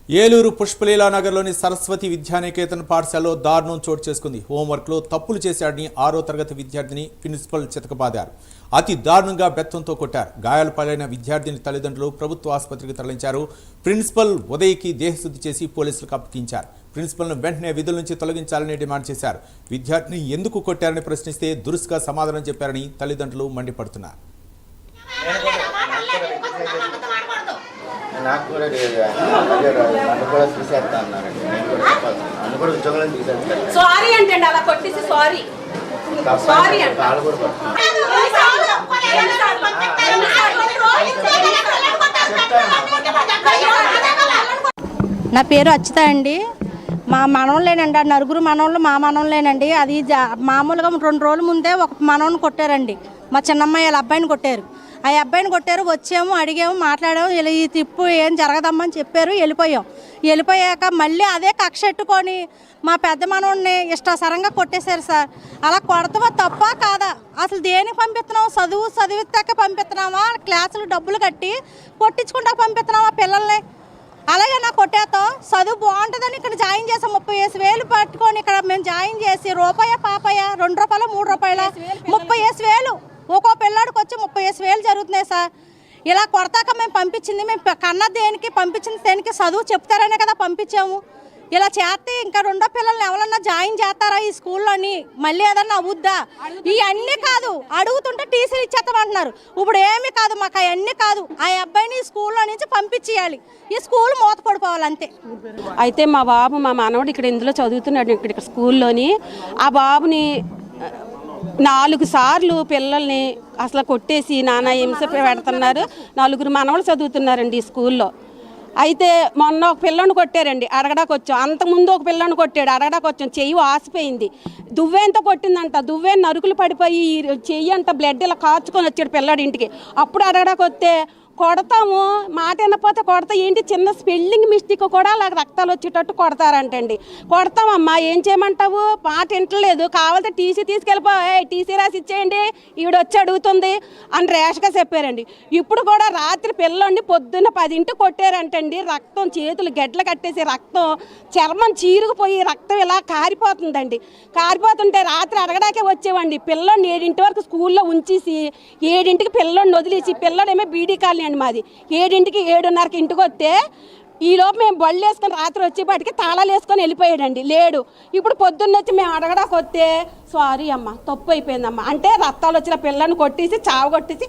ఏలూరు పుష్పలీలా నగర్లోని సరస్వతి విద్యానికేతన్ పాఠశాలలో దారుణం చోటు చేసుకుంది. హోంవర్క్లో తప్పులు చేశాడని 6వ తరగతి విద్యార్థిని ప్రిన్సిపల్ చితకబాదారు. అతి దారుణంగా బెత్తంతో కొట్టారు. గాయాల పాలైన విద్యార్థిని తల్లిదండ్రులు ప్రభుత్వ ఆసుపత్రికి తరలించారు. ప్రిన్సిపల్ ఉదయ్కి దేహశుద్ధి చేసి పోలీసులకు అప్పగించారు. ప్రిన్సిపల్ను వెంటనే విధుల నుంచి తొలగించాలని డిమాండ్ చేశారు. విద్యార్థిని ఎందుకు కొట్టారని ప్రశ్నిస్తే దురుసుగా సమాధానం చెప్పారని తల్లిదండ్రులు మండిపడుతున్నారు. నాకు కూడా నన్ను కూడా తీసేస్తా అన్నారండి. నేను కూడా చెప్పాలి, నన్ను కూడా ఉద్యోగం తీసేస్తాను. సారీ అంటే అలా కొట్టేసి సారీ సారీ అంటే కాళ్ళు కూడా పడుతుంది. నా పేరు అచ్చిత అండి. మా మనవలేనండి, ఆ నలుగురు మనవళ్ళు మా మనవలేనండి. అది మామూలుగా 2 రోజుల ముందే ఒక మనవని కొట్టారండి. మా చిన్నమ్మాయి వాళ్ళ అబ్బాయిని కొట్టారు. ఆ అబ్బాయిని కొట్టారు. వచ్చాము, అడిగాము, మాట్లాడాము. ఈ తిప్పు ఏం జరగదమ్మని చెప్పారు. వెళ్ళిపోయాక మళ్ళీ అదే కక్ష ఎట్టుకొని మా పెద్ద మనవడిని ఇష్టాసరంగా కొట్టేశారు సార్. అలా కొడతావా తప్ప కాదా? అసలు దేనికి పంపిస్తున్నావు? చదివిస్తాక పంపిస్తున్నావా? క్లాసులు డబ్బులు కట్టి కొట్టించుకుంటా పంపిస్తున్నావా పిల్లల్ని? అలాగే నా కొట్టేతో చదువు బాగుంటుందని ఇక్కడ జాయిన్ చేసాం. 35,000 పట్టుకొని ఇక్కడ మేము జాయిన్ చేసి రూపాయ పాపాయ 2 రూపాయలు 3 రూపాయల 35,000 ఒక్కో పిల్లాడికి వచ్చి 35,000 జరుగుతున్నాయి సార్. ఇలా కొడతాక మేము పంపించింది, మేము కన్నా దేనికి పంపించింది దేనికి? చదువు చెప్తారనే కదా పంపించాము. ఇలా చేస్తే ఇంకా 2 పిల్లల్ని ఎవరన్నా జాయిన్ చేస్తారా ఈ స్కూల్లోని? మళ్ళీ ఏదన్నా అవుద్దా? ఇవన్నీ కాదు, అడుగుతుంటే టీసీలు ఇచ్చేస్తామంటున్నారు. ఇప్పుడు ఏమీ కాదు, మాకు అవన్నీ కాదు. ఆ అబ్బాయిని ఈ స్కూల్లో నుంచి పంపించేయాలి. ఈ స్కూల్ మూతపడిపోవాలి అంతే. అయితే మా బాబు మా మనవడు ఇక్కడ ఇందులో చదువుతున్నాడు, ఇక్కడ స్కూల్లోని. ఆ బాబుని 4 సార్లు పిల్లల్ని అసలు కొట్టేసి నానా హింస పెడుతున్నారు. 4 మనవలు చదువుతున్నారండి ఈ స్కూల్లో. అయితే మొన్న ఒక పిల్లని కొట్టారండి, అడగడానికి వచ్చాం. అంతకుముందు ఒక పిల్లని కొట్టాడు, అడగడానికి వచ్చాం. చెయ్యి వాసిపోయింది, దువ్వేంతో కొట్టిందంట. దువ్వే నరుకులు పడిపోయి చెయ్యి అంట బ్లడ్ ఇలా కాచుకొని వచ్చాడు పిల్లాడి ఇంటికి. అప్పుడు అడగడానికి వస్తే కొడతాము, మాట వినకపోతే కొడతా ఏంటి, చిన్న స్పెల్లింగ్ మిస్టేక్ కూడా అలా రక్తాలు వచ్చేటట్టు కొడతారంటండి. కొడతామమ్మా, ఏం చేయమంటావు? మాట వింటలేదు. కావాలంటే టీసీ తీసుకెళ్ళిపో, టీసీ రాసి ఇచ్చేయండి, ఈవిడ వచ్చి అడుగుతుంది అని ర్యాష్గా చెప్పారండి. ఇప్పుడు కూడా రాత్రి పిల్లండి పొద్దున్న 10 కొట్టారంటండి. రక్తం చేతులు గెడ్డలు కట్టేసి రక్తం చర్మం చీరుకుపోయి రక్తం ఇలా కారిపోతుందండి. కారిపోతుంటే రాత్రి అడగడాకే వచ్చేవండి. పిల్లని 7 వరకు స్కూల్లో ఉంచేసి 7 పిల్లని వదిలేసి, పిల్లడేమో బీడీ కాలనీ అండి మాది. 7కి 7:30కి ఇంటికి వస్తే ఈలోపు మేము బళ్ళు వేసుకొని రాత్రి వచ్చేపాటికి తాళాలు వేసుకొని వెళ్ళిపోయాడండి, లేడు. ఇప్పుడు పొద్దున్న వచ్చి మేము అడగడానికి వస్తే సారీ అమ్మ తప్పు అయిపోయిందమ్మా అంటే రక్తాలు వచ్చిన పిల్లని కొట్టేసి చావు కొట్టేసి